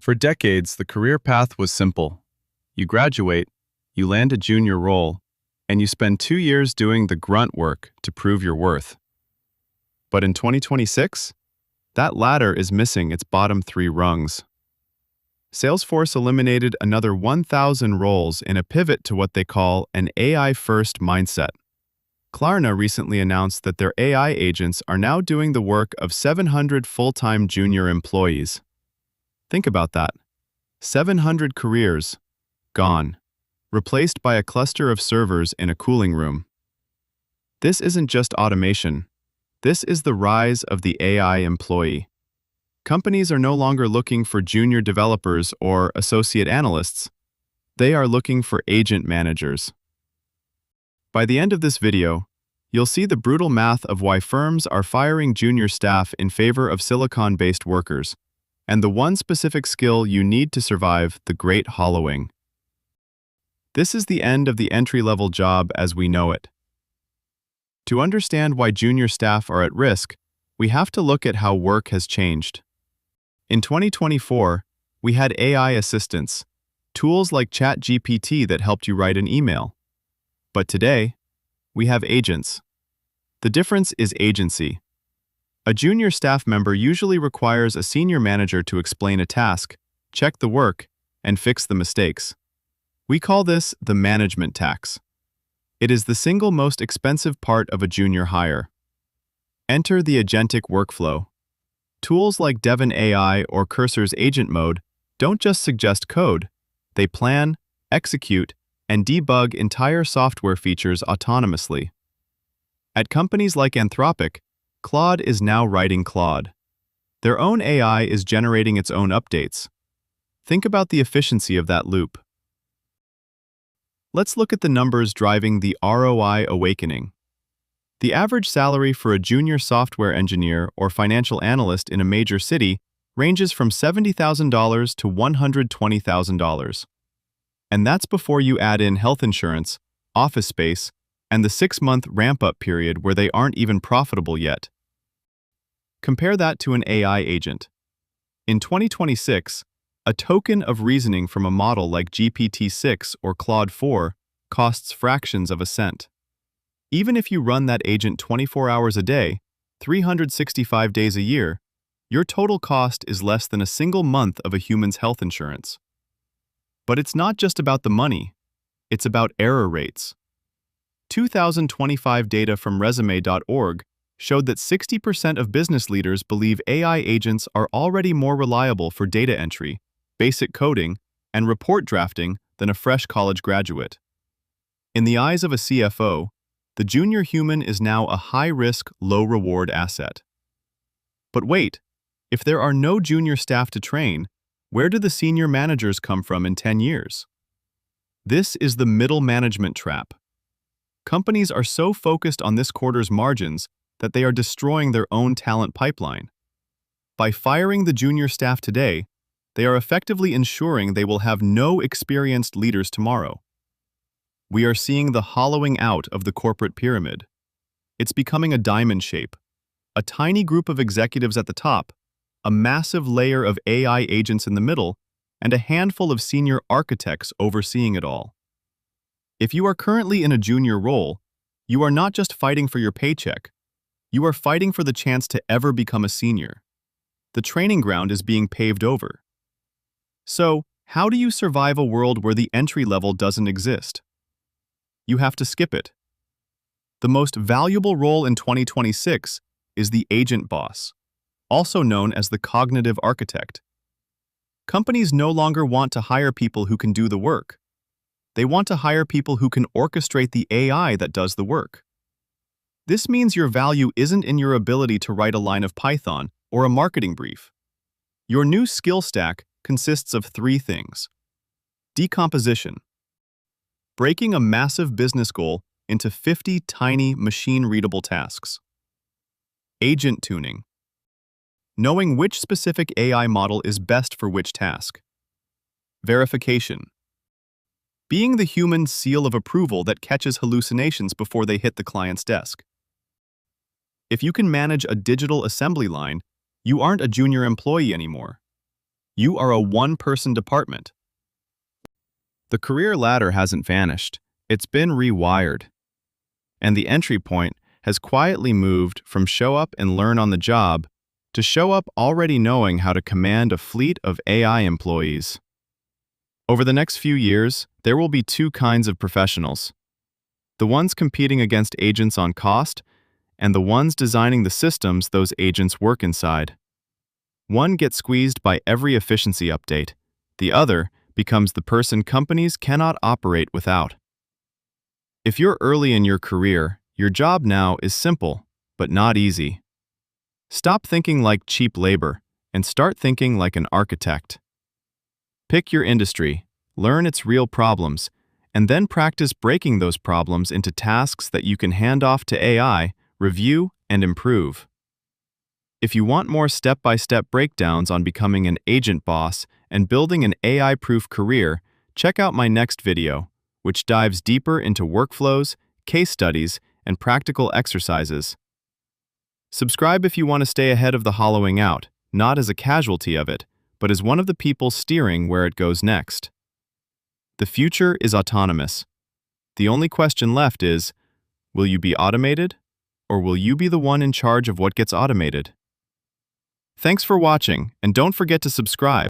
For decades, the career path was simple. You graduate, you land a junior role, and you spend 2 years doing the grunt work to prove your worth. But in 2026, that ladder is missing its bottom 3 rungs. Salesforce eliminated another 1,000 roles in a pivot to what they call an AI-first mindset. Klarna recently announced that their AI agents are now doing the work of 700 full-time junior employees. Think about that. 700 careers, gone, replaced by a cluster of servers in a cooling room. This isn't just automation. This is the rise of the AI employee. Companies are no longer looking for junior developers or associate analysts. They are looking for agent managers. By the end of this video, you'll see the brutal math of why firms are firing junior staff in favor of silicon-based workers, and the one specific skill you need to survive the great hollowing. This is the end of the entry-level job as we know it. To understand why junior staff are at risk, we have to look at how work has changed. In 2024, we had AI assistants, tools like ChatGPT that helped you write an email. But today, we have agents. The difference is agency. A junior staff member usually requires a senior manager to explain a task, check the work, and fix the mistakes. We call this the management tax. It is the single most expensive part of a junior hire. Enter the Agentic Workflow. Tools like Devon AI or Cursor's Agent Mode don't just suggest code, they plan, execute, and debug entire software features autonomously. At companies like Anthropic, Claude is now writing Claude. Their own AI is generating its own updates. Think about the efficiency of that loop. Let's look at the numbers driving the ROI Awakening. The average salary for a junior software engineer or financial analyst in a major city ranges from $70,000 to $120,000. And that's before you add in health insurance, office space, and the 6-month ramp-up period where they aren't even profitable yet. Compare that to an AI agent. In 2026, a token of reasoning from a model like GPT-6 or Claude 4 costs fractions of a cent. Even if you run that agent 24 hours a day, 365 days a year, your total cost is less than a single month of a human's health insurance. But it's not just about the money, it's about error rates. 2025 data from resume.org showed that 60% of business leaders believe AI agents are already more reliable for data entry, basic coding, and report drafting than a fresh college graduate. In the eyes of a CFO, the junior human is now a high-risk, low-reward asset. But wait, if there are no junior staff to train, where do the senior managers come from in 10 years? This is the middle management trap. Companies are so focused on this quarter's margins that they are destroying their own talent pipeline. By firing the junior staff today, they are effectively ensuring they will have no experienced leaders tomorrow. We are seeing the hollowing out of the corporate pyramid. It's becoming a diamond shape. A tiny group of executives at the top, a massive layer of AI agents in the middle, and a handful of senior architects overseeing it all. If you are currently in a junior role, you are not just fighting for your paycheck. You are fighting for the chance to ever become a senior. The training ground is being paved over. So, how do you survive a world where the entry level doesn't exist? You have to skip it. The most valuable role in 2026 is the agent boss, also known as the cognitive architect. Companies no longer want to hire people who can do the work. They want to hire people who can orchestrate the AI that does the work. This means your value isn't in your ability to write a line of Python or a marketing brief. Your new skill stack consists of 3 things. Decomposition. Breaking a massive business goal into 50 tiny machine-readable tasks. Agent tuning. Knowing which specific AI model is best for which task. Verification. Being the human seal of approval that catches hallucinations before they hit the client's desk. If you can manage a digital assembly line, you aren't a junior employee anymore. You are a one-person department. The career ladder hasn't vanished. It's been rewired. And the entry point has quietly moved from show up and learn on the job to show up already knowing how to command a fleet of AI employees. Over the next few years, there will be two kinds of professionals. The ones competing against agents on cost, and the ones designing the systems those agents work inside. One gets squeezed by every efficiency update. The other becomes the person companies cannot operate without. If you're early in your career, your job now is simple, but not easy. Stop thinking like cheap labor and start thinking like an architect. Pick your industry, learn its real problems, and then practice breaking those problems into tasks that you can hand off to AI, review, and improve. If you want more step-by-step breakdowns on becoming an agent boss and building an AI-proof career, check out my next video, which dives deeper into workflows, case studies, and practical exercises. Subscribe if you want to stay ahead of the hollowing out, not as a casualty of it, but as one of the people steering where it goes next. The future is autonomous. The only question left is, will you be automated, or will you be the one in charge of what gets automated? Thanks for watching, and don't forget to subscribe.